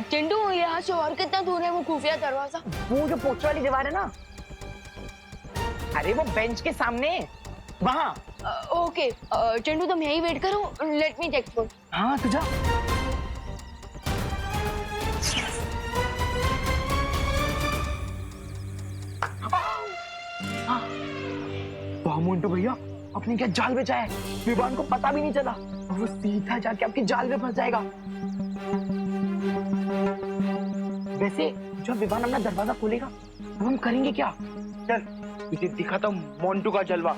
चिंटू, यहाँ से और कितना दूर है वो खुफिया दरवाजा? वो जो पोस्ट वाली दीवार है ना, अरे वो बेंच के सामने वहाँ। ओके चिंटू, तुम यही वेट करो, लेट मी चेक फॉर। हाँ तो जा। वाह मोंटू भैया, आपने क्या जाल बिछाया है, विवान को पता भी नहीं चला और वो सीधा जाके आपके जाल में फंस जाएगा। वैसे जब विवान अपना दरवाजा खोलेगा तो हम करेंगे क्या? चल तुझे दिखाता हूँ मोंटू का जलवा।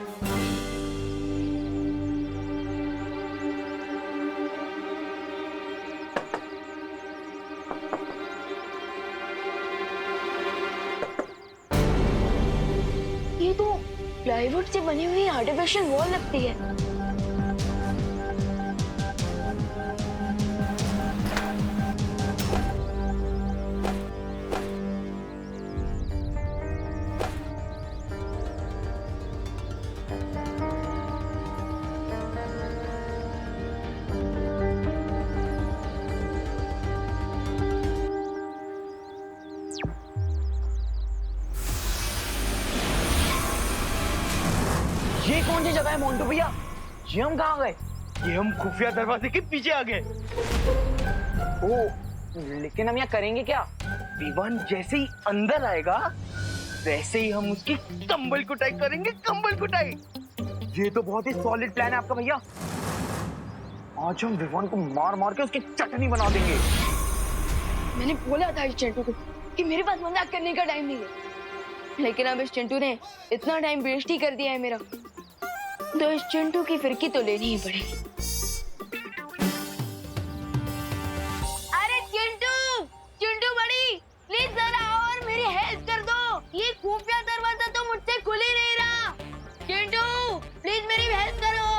ये तो प्लाईवुड से बनी हुई आर्टिफिशियल वॉल लगती है। ये कौन सी जगह है मोंटू भैया? ये हम कहाँ गए? ये हम खुफिया दरवाजे के पीछे आ गए। ओ, लेकिन हम यहाँ करेंगे क्या? विवान जैसे ही अंदर आएगा वैसे ही हम उसकी कंबल कुटाई करेंगे, कंबल कुटाई। ये तो बहुत ही सॉलिड प्लान है आपका भैया। आज हम विवान को मार मार के उसकी चटनी बना देंगे। मैंने बोला था इस चिंटू को कि मेरे पास मजाक करने का टाइम नहीं है, लेकिन अब इस चिंटू ने इतना टाइम वेस्ट ही कर दिया है मेरा, तो इस चिंटू की फिरकी तो लेनी ही पड़ेगी। अरे चिंटू, चिंटू बड़ी, प्लीज जरा आओ और मेरी हेल्प कर दो। ये खुफिया दरवाजा तो मुझसे खुल ही नहीं रहा। चिंटू प्लीज मेरी हेल्प करो,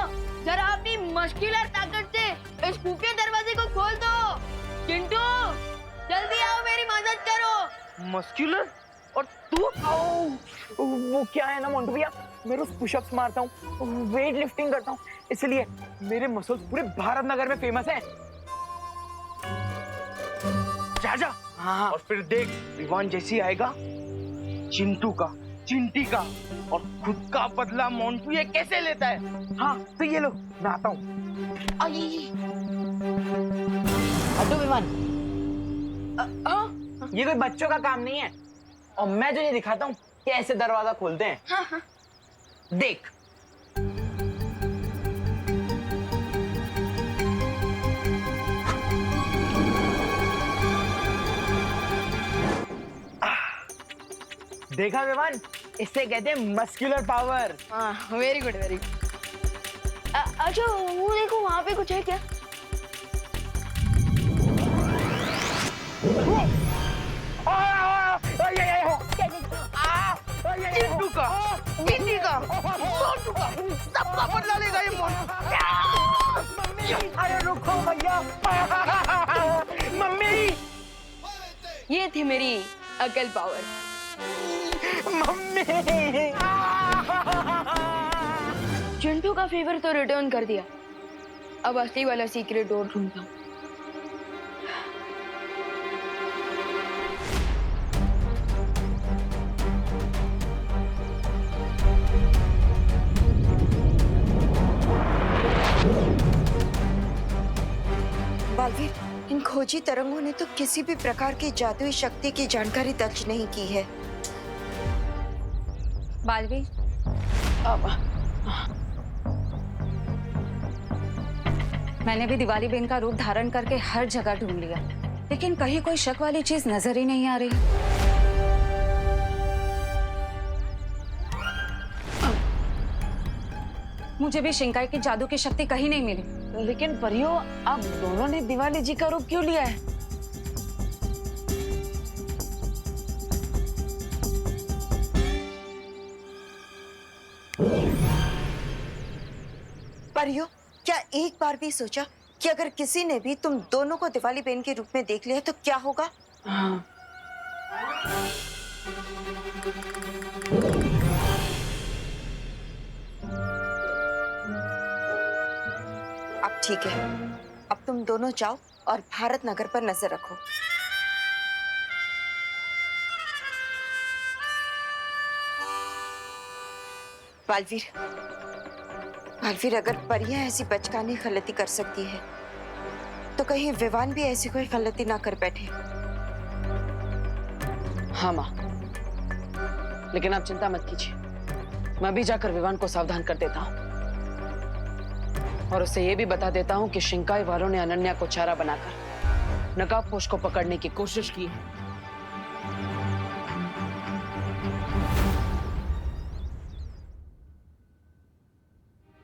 जरा अपनी मस्कुलर ताकत से इस खुफिया दरवाजे को खोल दो। चिंटू जल्दी आओ, मेरी मदद करो। मस्कुलर? और तू? वो क्या है ना मोंटू भैया, मैं रोज पुशअप्स मारता हूँ, वेट लिफ्टिंग करता हूँ, इसलिए मेरे मसल्स पूरे भारत नगर में फेमस हैं। जा जा। हाँ। और फिर देख विवान जैसी आएगा, चिंटू का, चिंटी का और खुद का बदला मोंटू ये कैसे लेता है। हाँ तो ये लो, मैं आता हूँ। हटो विवान। ये कोई बच्चों का काम नहीं है, और मैं तुझे दिखाता हूँ कैसे दरवाजा खोलते हैं। हाँ हाँ। देख। देखा विमान, इससे कहते हैं मस्कुलर पावर। हाँ वेरी गुड वेरी गुड। अच्छा वो देखो, वहाँ पे कुछ है क्या? चिंटू का, चिंटी का, मोंटू का, सबका बदला लेगा ये मोंटू। अरे रुको भैया। मम्मी, ये थी मेरी अकल पावर। मम्मी। चिंटू का फेवर तो रिटर्न कर दिया, अब असली वाला सीक्रेट डोर ढूंढता हूँ। बालवीर, इन खोजी तरंगों ने तो किसी भी प्रकार की जादुई शक्ति की जानकारी दर्ज नहीं की है। बालवीर, मैंने भी दिवाली बेन का रूप धारण करके हर जगह ढूंढ लिया, लेकिन कहीं कोई शक वाली चीज नजर ही नहीं आ रही। मुझे भी शिंकाई की जादू की शक्ति कहीं नहीं मिली। लेकिन परियों, आप दोनों ने दिवाली जी का रूप क्यों लिया है? परियों, क्या एक बार भी सोचा कि अगर किसी ने भी तुम दोनों को दिवाली बेन के रूप में देख लिया तो क्या होगा? हाँ। अब ठीक है, अब तुम दोनों जाओ और भारत नगर पर नजर रखो। बालवीर, बालवीर, अगर परियां ऐसी बचकानी गलती कर सकती है तो कहीं विवान भी ऐसी कोई गलती ना कर बैठे। हाँ माँ, लेकिन आप चिंता मत कीजिए, मैं भी जाकर विवान को सावधान कर देता हूँ और उससे ये भी बता देता हूँ कि शिंकाई वालों ने अनन्या को चारा बनाकर नकाबपोश को पकड़ने की कोशिश की है।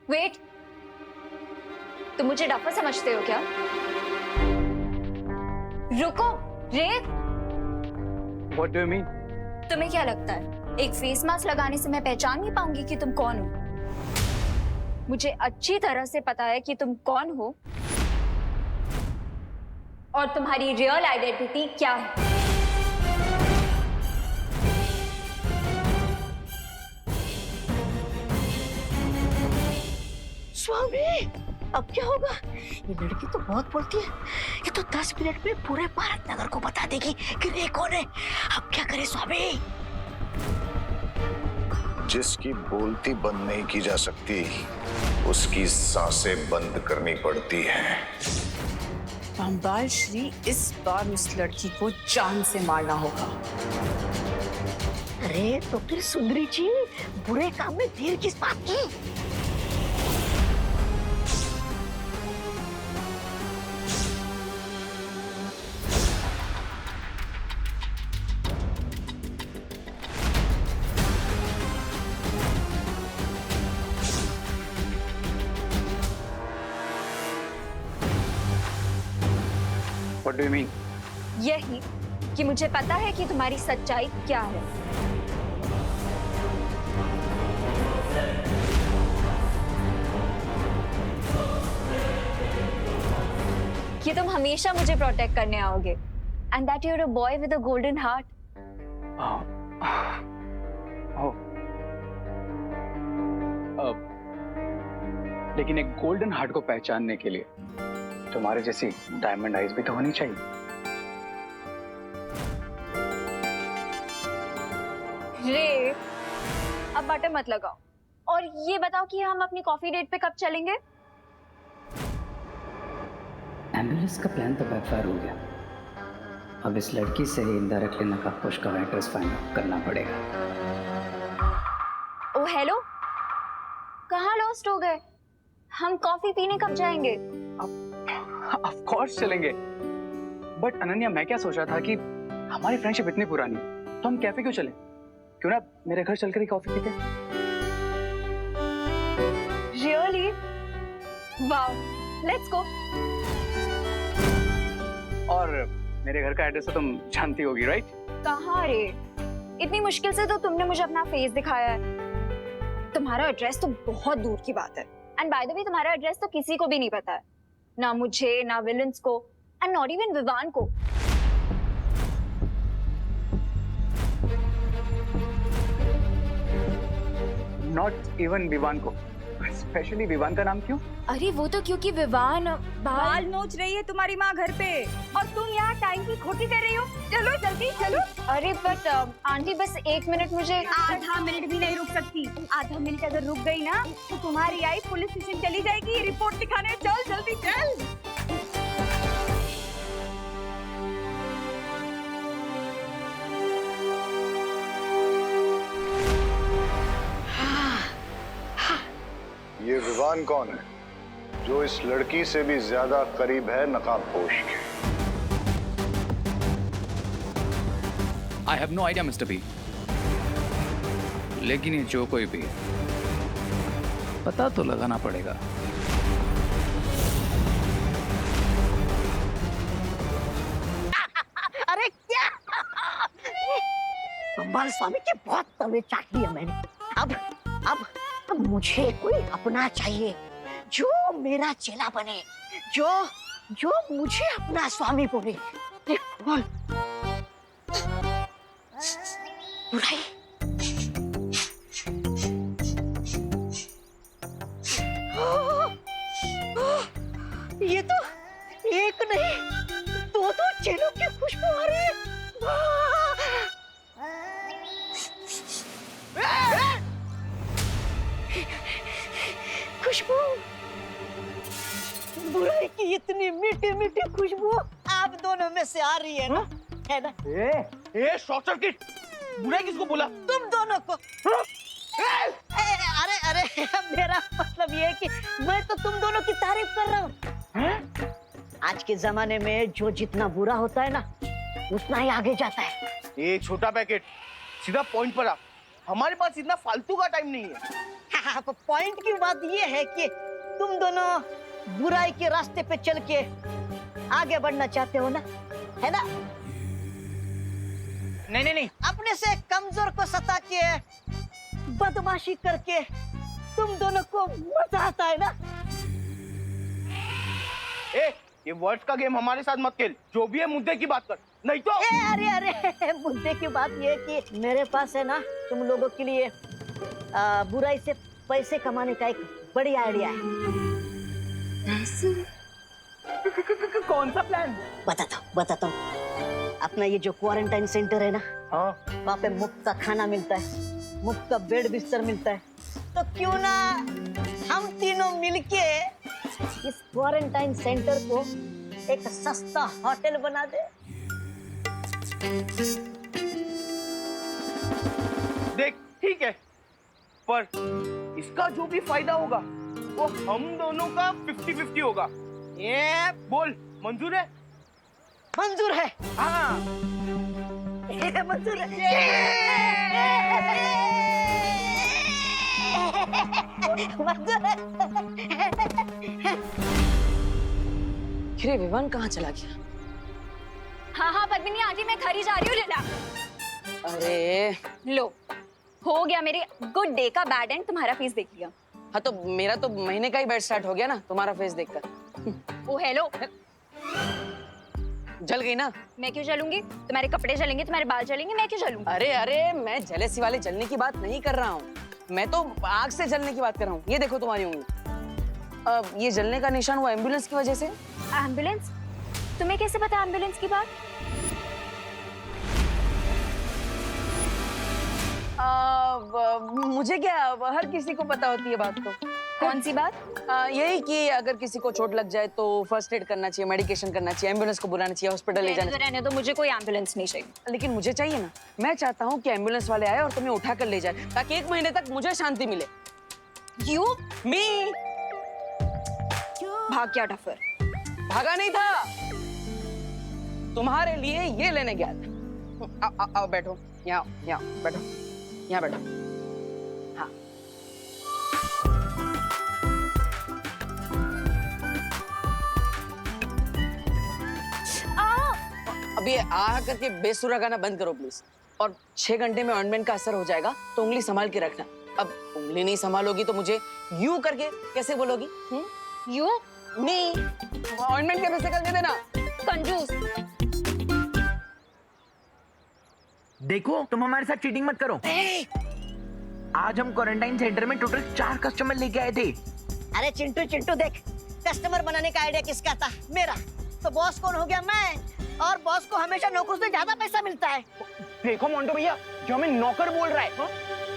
वेट, तुम मुझे डफर समझते हो क्या? रुको, रेत, What do you mean? तुम्हें क्या लगता है एक फेस मास्क लगाने से मैं पहचान नहीं पाऊंगी कि तुम कौन हो? मुझे अच्छी तरह से पता है कि तुम कौन हो और तुम्हारी रियल आइडेंटिटी क्या है। स्वामी, अब क्या होगा? ये लड़की तो बहुत बोलती है, ये तो 10 मिनट में पूरे भारत नगर को बता देगी कि रे कौन है। अब क्या करे स्वामी? जिसकी बोलती बंद नहीं की जा सकती, उसकी सांसें बंद करनी पड़ती हैं। रामपाल श्री, इस बार उस लड़की को जान से मारना होगा। अरे तो फिर सुंदरी जी, बुरे काम में देर किस बात की? What do you mean? यही कि मुझे पता है कि तुम्हारी सच्चाई क्या है। कि तुम हमेशा मुझे प्रोटेक्ट करने आओगे and that you are a boy with a golden heart. लेकिन एक गोल्डन हार्ट को पहचानने के लिए तुम्हारे जैसी डायमंड आइज भी तो होनी चाहिए। रे, अब बटन मत लगाओ और ये बताओ कि हम अपनी कॉफी डेट पे कब चलेंगे? एम्बुलेंस का प्लान तो बैकफायर हो गया। अब इस लड़की से ही इनडायरेक्टली नकाबपोश का एड्रेस फाइंड आउट करना पड़ेगा। ओ हेलो, कहाँ लॉस्ट हो गए? हम कॉफी पीने कब जाएंगे? ऑफ कोर्स चलेंगे, बट अनन्या, मैं क्या सोच रहा था कि हमारी फ्रेंडशिप इतनी पुरानी है तो हम कैफे क्यों चलें? क्यों ना मेरे घर चलकर ही कॉफी पीते? रियली? Wow, let's go. और मेरे घर का एड्रेस तो तुम जानती होगी, राइट? कहाँ रे? इतनी मुश्किल से तो तुमने मुझे अपना फेस दिखाया है। तुम्हारा एड्रेस तो बहुत दूर की बात है। एंड बाय द वे, तुम्हारा एड्रेस तो किसी को भी नहीं पता है, ना मुझे, ना विलन्स को, एंड नॉट इवन विवान को। नॉट इवन विवान को? स्पेशली विवान का नाम क्यों? अरे वो तो क्योंकि विवान बाल नोच रही है तुम्हारी माँ घर पे और तुम यहाँ टाइम की खोटी कर रही हो। चलो जल्दी चलो। अरे बट आंटी, बस 1 मिनट मुझे। आधा मिनट भी नहीं रुक सकती। आधा मिनट अगर रुक गई ना तो तुम्हारी आई पुलिस स्टेशन चली जाएगी रिपोर्ट दिखाने। चल जल्दी चल। ये विवान कौन है जो इस लड़की से भी ज्यादा करीब है नकाबपोश के? I have no idea mister B, लेकिन ये जो कोई भी है, पता तो लगाना पड़ेगा। अरे क्या? संभाल स्वामी के बहुत तवे चाट लिया मैंने। अब मुझे कोई अपना चाहिए जो मेरा चेला बने, जो मुझे अपना स्वामी बोले। बोल बुराई। ये तो एक नहीं, दो चेलों की खुशबू आ रही है। खुशबू, बुराई की इतनी मीठी मीठी खुशबू आप दोनों में से आ रही है ना, है ना? ए शॉर्ट सर्किट, बुराई किसको बोला? तुम दोनों को। अरे अरे मेरा मतलब ये है कि मैं तो तुम दोनों की तारीफ कर रहा हूँ। आज के जमाने में जो जितना बुरा होता है ना, उतना ही आगे जाता है। ये छोटा पैकेट, सीधा पॉइंट पर आ। हमारे पास इतना फालतू का टाइम नहीं है। पॉइंट की बात ये है कि तुम दोनों बुराई के रास्ते पे चल के आगे बढ़ना चाहते हो ना, है ना? नहीं, अपने से कमजोर को सता के बदमाशी करके तुम दोनों को मजा आता है ना? ये वर्ड्स का गेम हमारे साथ मत खेल। जो भी है मुद्दे की बात कर, नहीं तो। अरे मुद्दे की बात ये है कि मेरे पास है ना तुम लोगों के लिए बुराई से पैसे कमाने का एक बढ़िया आइडिया है। कौन सा प्लान? बताता हूँ। अपना ये जो क्वारंटाइन सेंटर है ना, वहाँ पे मुफ्त का खाना मिलता है, मुफ्त का बेड बिस्तर मिलता है। तो क्यों ना हम तीनों मिलके इस क्वारंटाइन सेंटर को एक सस्ता होटल बना दे। देख, ठीक है, पर इसका जो भी फायदा होगा वो हम दोनों का 50-50 होगा। ये बोल, मंजूर है? मंजूर है। हाँ, मंजूर है। मंजूर है। अरे विवान कहाँ चला गया? हाँ पद्मिनी आंटी, मैं घर ही जा रही हूँ। लेला अरे लो, हो गया मेरे गुड डे का बैड एंड। तुम्हारा फेस देख लिया। हाँ तो मेरा तो महीने का ही बैड स्टार्ट हो गया ना तुम्हारा फेस देखकर। ओ हेलो, जल गई ना? मैं क्यों जलूंगी? तुम्हारे कपड़े जलेंगे, तुम्हारे बाल जलेंगे, मैं क्यों जलूंगी? अरे मैं जेलेसी वाले जलने की बात नहीं कर रहा हूँ, मैं तो आग से जलने की बात कर रहा हूँ। ये देखो तुम्हारी उंगली, ये जलने का निशान वो एम्बुलेंस की वजह से। एम्बुलेंस? तुम्हें कैसे पता एम्बुलेंस की बात? मुझे क्या, हर किसी को पता होती है बात। तो कौन सी बात? यही कि अगर किसी को चोट लग जाए तो फर्स्ट एड करना चाहिए, मेडिकेशन करना चाहिए, एम्बुलेंस को बुलाना चाहिए, हॉस्पिटल ले जाना चाहिए। रहने दो, मुझे कोई एम्बुलेंस नहीं चाहिए। लेकिन मुझे चाहिए ना। मैं चाहता हूँ कि एम्बुलेंस वाले आए और तुम्हें उठा कर ले जाए, ताकि 1 महीने तक मुझे शांति मिले। यू मी भाग गया डफर। भागा नहीं था, तुम्हारे लिए ये लेने गया था। आओ बैठो, यहाँ बैठो, यहाँ बैठो। हाँ, अभी आ करके बेसुरा गाना बंद करो प्लीज। और 6 घंटे में ऑइंटमेंट का असर हो जाएगा, तो उंगली संभाल के रखना। अब उंगली नहीं संभालोगी तो मुझे यू करके कैसे बोलोगी? यू नहीं, ऑइंटमेंट के पैसे कल दे देना। कंजूस। देखो, तुम हमारे साथ चीटिंग मत करो। आज हम क्वारंटाइन सेंटर में टोटल 4 कस्टमर लेके आए थे। अरे चिंटू देख, कस्टमर बनाने का आइडिया किसका था? मेरा। तो बॉस कौन हो गया? मैं। और बॉस को हमेशा नौकर से ज्यादा पैसा मिलता है। देखो मोंटो भैया, जो हमें नौकर बोल रहा है।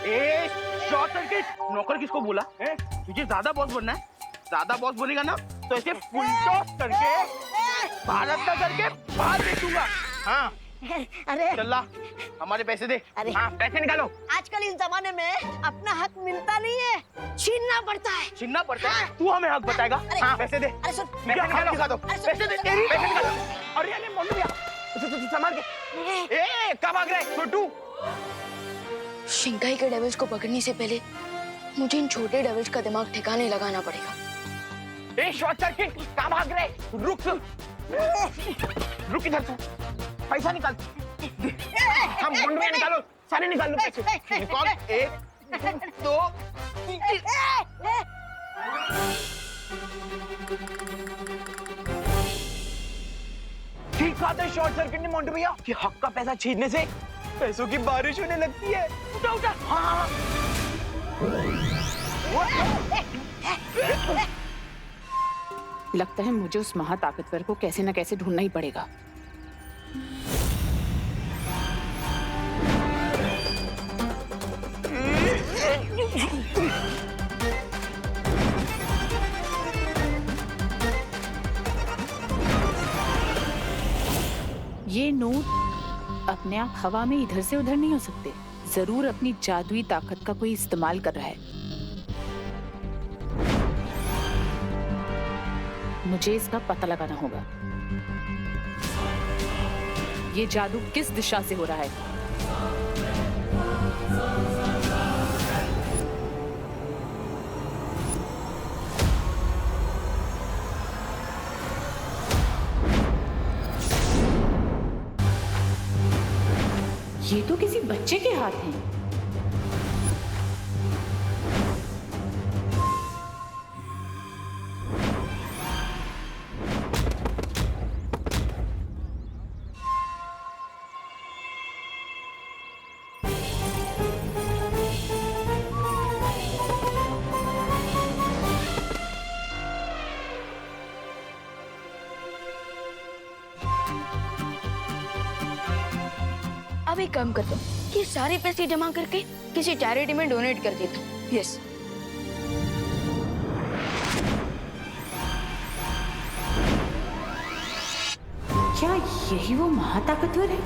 ए शॉर्ट सर्किट, नौकर किसको बोला? तुझे ज्यादा बॉस बनना है? ज्यादा बॉस बनेगा ना तो ऐसे फुल टॉस करके भारत का करके बाहर दे दूंगा। हाँ, अरे चल्ला, हमारे पैसे दे। अरे हाँ, पैसे निकालो। आजकल इस जमाने में अपना हक मिलता नहीं है, छीनना पड़ता है। छीनना पड़ता है? तू हमें हक बताएगा? हाँ, पैसे दे। अरे सुन, पैसे निकालो, दिखा दो। पैसे दे, पैसे निकालो। अरे मोंटो भैया, संभाल के। ए, कब भाग रहे छोटू? शिंकाई के डेविल्स को पकड़ने से पहले मुझे इन छोटे डेविल्स का दिमाग ठिकाने लगाना पड़ेगा। ए शॉर्ट सर्किट, कहाँ भाग रहे? रुक इधर से, पैसा निकाल। हम मोंटो भैया निकालो, सारे निकाल लो पैसे। निकाल। 1 2 ठीक बात है शॉर्ट सर्किट ने मोंटो भैया कि हक का पैसा छीनने से पैसों की बारिश होने लगती है। उठा। हाँ। लगता है मुझे उस महाताकतवर को कैसे न कैसे ढूंढना ही पड़ेगा। ये नोट अपने आप हवा में इधर से उधर नहीं हो सकते। जरूर अपनी जादुई ताकत का कोई इस्तेमाल कर रहा है। मुझे इसका पता लगाना होगा। ये जादू किस दिशा से हो रहा है? ये तो किसी बच्चे के हाथ हैं। अब एक काम करता हूँ, ये सारे पैसे जमा करके किसी चैरिटी में डोनेट कर देता हूँ। यस। क्या यही वो महाताकतवर है?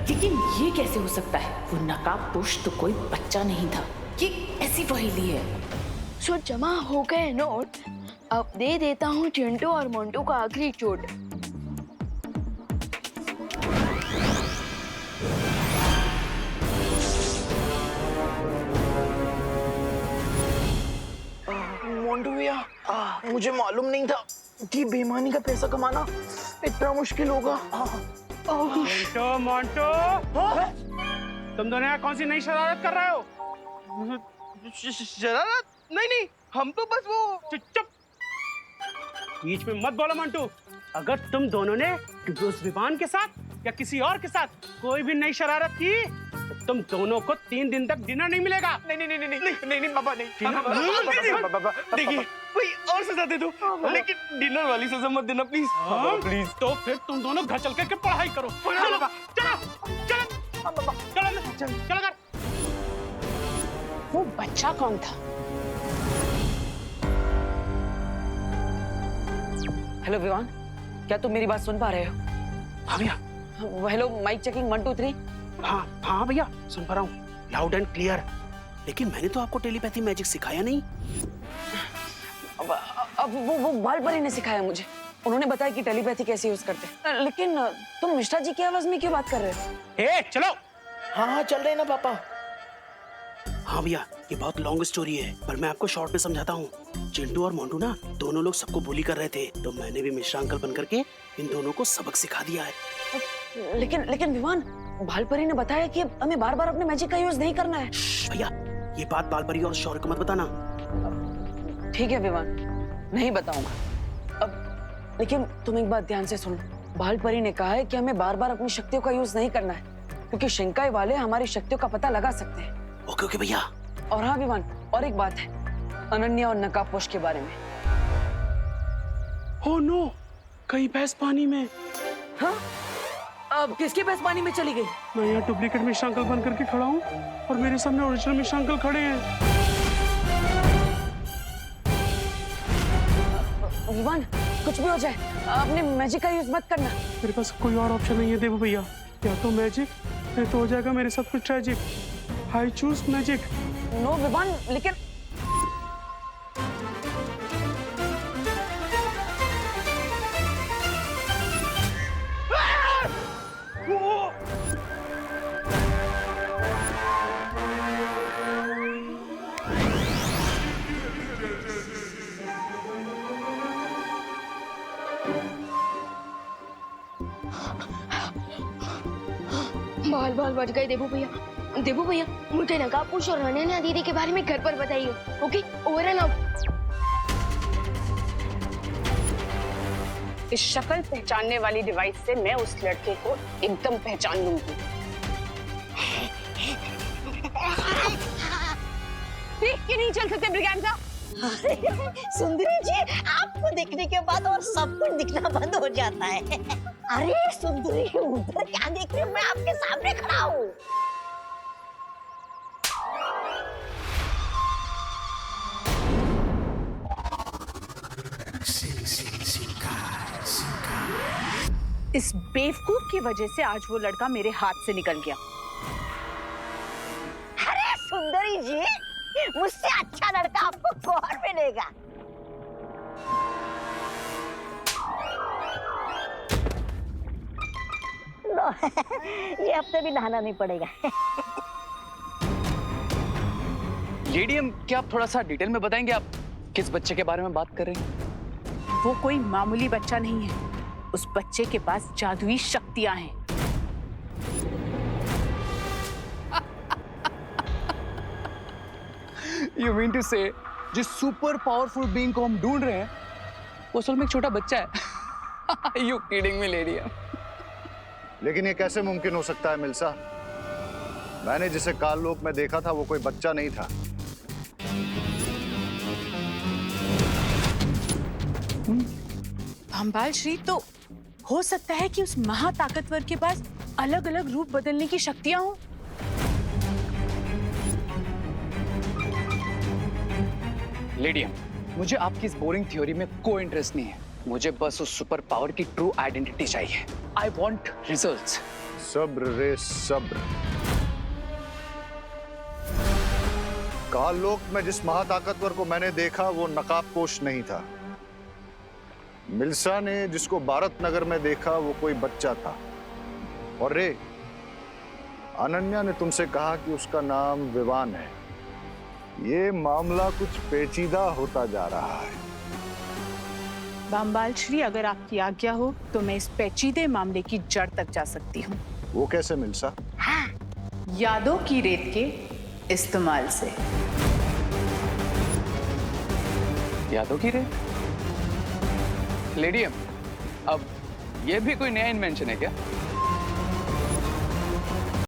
लेकिन ये कैसे हो सकता है? वो नकाबपोश तो कोई बच्चा नहीं था। ये ऐसी पहेली है। सो जमा हो गए नोट। अब दे देता हूँ चिंटू और मोंटू का आखिरी चोट। मोंटू भैया, मुझे मालूम नहीं था कि बेईमानी का पैसा कमाना इतना मुश्किल होगा। मोंटो, मोंटो, तुम दोनों यहाँ कौन सी नई शरारत कर रहे हो? शरारत? नहीं, हम तो बस वो। चुप। बीच में मत बोलो मोंटू। अगर तुम दोनों ने उस विवान के साथ या किसी और के साथ कोई भी नई शरारत की तो तुम दोनों को 3 दिन तक डिनर नहीं मिलेगा। नहीं बाबा, नहीं। देखिए, कोई और सजा दे दो, लेकिन डिनर वाली सजा मत देना प्लीज। प्लीज। तो फिर तुम दोनों घर चल करके पढ़ाई करो। चलो घर। वो बच्चा कौन था? हेलो विवान, क्या तुम मेरी बात सुन पा रहे हो? हाँ भैया। Hello, mic checking 1 2 3। हाँ भैया, सुन पा रहा हूँ लाउड एंड क्लियर। लेकिन मैंने तो आपको टेलीपैथी मैजिक सिखाया नहीं। अब वो बालपरी ने सिखाया मुझे। उन्होंने बताया कि टेलीपैथी कैसे यूज करते हैं। लेकिन तुम मिश्रा जी की आवाज में क्यों बात कर रहे हो? चलो। हाँ, चल रहे ना पापा। हाँ भैया, ये बहुत लॉन्ग स्टोरी है, पर मैं आपको शॉर्ट में समझाता हूँ। चिंटू और मोंटू ना दोनों लोग सबको बुली कर रहे थे, तो मैंने भी मिश्रा अंकल बन करके इन दोनों को सबक सिखा दिया है। लेकिन विवान, बालपरी ने बताया कि हमें बार-बार अपने मैजिक का यूज नहीं करना है। भैया, ये बात बालपरी और शौर्य को मत बताना। ठीक है विवान, नहीं बताऊंगा। अब लेकिन तुम एक बात ध्यान से सुनो। बालपरी ने कहा है कि हमें बार-बार अपनी शक्तियों का यूज नहीं करना है, क्योंकि शिंकाई वाले हमारी शक्तियों का पता लगा सकते हैं। ओके भैया। और हाँ विवान, और एक बात है, अनन्या और नकाबपोश के बारे में। ओह नो, कहीं भैंस पानी में। हाँ? अब किसकी भैंस पानी में चली गई? मैं यहाँ डुप्लीकेट मिश्रा अंकल बन करके खड़ा हूँ और मेरे सामने ओरिजिनल मिश्रा अंकल खड़े हैं। विवान, कुछ भी हो जाए अपने मैजिक का यूज मत करना। मेरे पास कोई और ऑप्शन नहीं है देवू भैया। या तो मैजिक, या तो हो जाएगा मेरे साथ कुछ tragic. I choose magic. No Vivan, लेकिन बाल बच गए देवू भैया, मुझे नकाबपोश और अनन्या दीदी के बारे में घर पर बताइए। Okay, over and out. इस शक्ल पहचानने वाली डिवाइस से मैं उस लड़के को एकदम पहचान लूंगी। क्यों नहीं चल सकते ब्रिगेंडा? सुंदरी जी, आपको देखने के बाद और सब कुछ दिखना बंद हो जाता है। अरे सुंदरी, उधर क्या देख रही हो? मैं आपके सामने खड़ा हूँ। इस बेवकूफ की वजह से आज वो लड़का मेरे हाथ से निकल गया। अरे सुंदरी जी, मुझसे अच्छा लड़का आपको कौन मिलेगा? लो, ये हफ्ते भी नहाना नहीं पड़ेगा। लेडीम, क्या आप थोड़ा सा डिटेल में बताएंगे आप किस बच्चे के बारे में बात कर रहे हैं? वो कोई मामूली बच्चा नहीं है, उस बच्चे के पास जादुई शक्तियां हैं। You mean to say, जिस सुपर पावरफुल बीइंग को हम ढूंढ रहे हैं वो असल में एक छोटा बच्चा है? You kidding me, lady? लेकिन ये कैसे मुमकिन हो सकता है मिल्सा? मैंने जिसे काललोक में देखा था वो कोई बच्चा नहीं था। भंबाल श्री, तो हो सकता है कि उस महाताकतवर के पास अलग अलग रूप बदलने की शक्तियां हों। लेडियम, मुझे आपकी इस बोरिंग थ्योरी में कोई इंटरेस्ट नहीं है। मुझे बस उस सुपर पावर की ट्रू आइडेंटिटी चाहिए। I want results. सब्र रे सब्र। काललोक में जिस महाताकतवर को मैंने देखा वो नकाबपोश नहीं था। मिल्सा ने जिसको भारत नगर में देखा वो कोई बच्चा था। और रे, अनन्या ने तुमसे कहा कि उसका नाम विवान है। ये मामला कुछ पेचीदा होता जा रहा है। भंबाल श्री, अगर आपकी आज्ञा हो तो मैं इस पेचीदे मामले की जड़ तक जा सकती हूँ। वो कैसे मिल्सा? यादों की रेत के इस्तेमाल से। यादों की रेत? लेडियम, अब ये भी कोई नया इन्वेंशन है क्या?